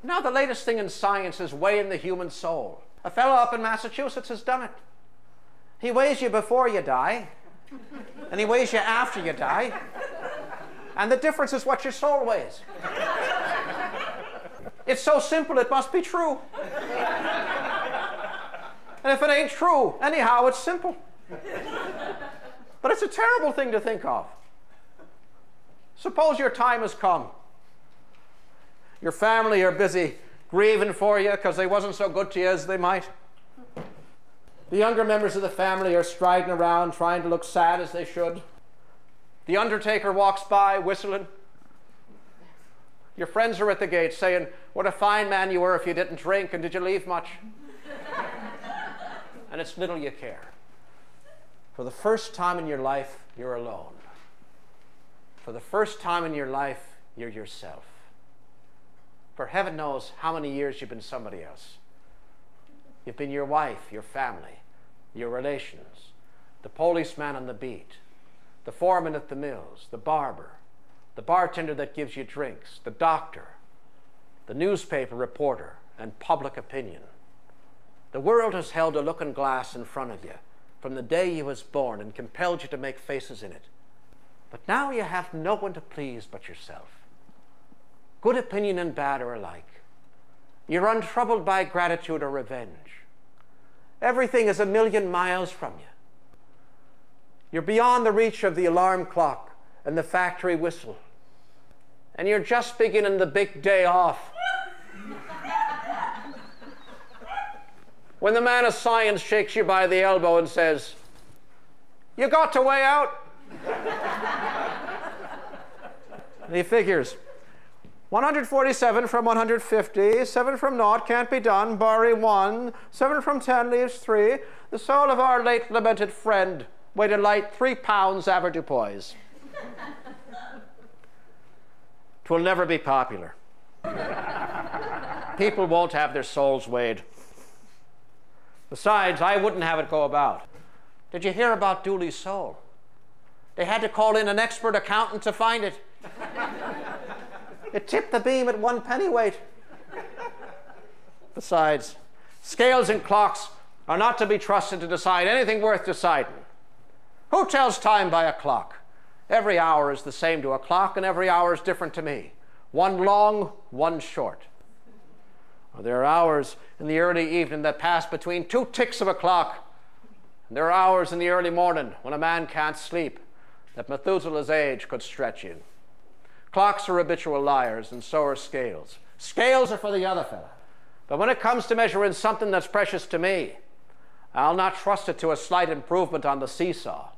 Now the latest thing in science is weighing the human soul. A fellow up in Massachusetts has done it. He weighs you before you die, and he weighs you after you die, and the difference is what your soul weighs. It's so simple it must be true. And if it ain't true, anyhow, it's simple. But it's a terrible thing to think of. Suppose your time has come. Your family are busy grieving for you because they wasn't so good to you as they might. The younger members of the family are striding around trying to look sad as they should. The undertaker walks by whistling. Your friends are at the gate saying, what a fine man you were if you didn't drink, and did you leave much? And it's little you care. For the first time in your life, you're alone. For the first time in your life, you're yourself. For heaven knows how many years you've been somebody else. You've been your wife, your family, your relations, the policeman on the beat, the foreman at the mills, the barber, the bartender that gives you drinks, the doctor, the newspaper reporter, and public opinion. The world has held a looking glass in front of you from the day you was born and compelled you to make faces in it. But now you have no one to please but yourself. Good opinion and bad are alike. You're untroubled by gratitude or revenge. Everything is a million miles from you. You're beyond the reach of the alarm clock and the factory whistle. And you're just beginning the big day off. When the man of science shakes you by the elbow and says, you got to weigh out? And he figures, 147 from 150, 7 from 0 can't be done, barring 1, 7 from 10 leaves 3. The soul of our late lamented friend weighed a light 3 pounds avoirdupois. 'Twill never be popular. People won't have their souls weighed. Besides, I wouldn't have it go about. Did you hear about Dooley's soul? They had to call in an expert accountant to find it. It tipped the beam at 1 pennyweight. Besides, scales and clocks are not to be trusted to decide anything worth deciding. Who tells time by a clock? Every hour is the same to a clock, and every hour is different to me. One long, one short. There are hours in the early evening that pass between 2 ticks of a clock. And there are hours in the early morning when a man can't sleep that Methuselah's age could stretch in. Clocks are habitual liars, and so are scales. Scales are for the other fella. But when it comes to measuring something that's precious to me, I'll not trust it to a slight improvement on the seesaw.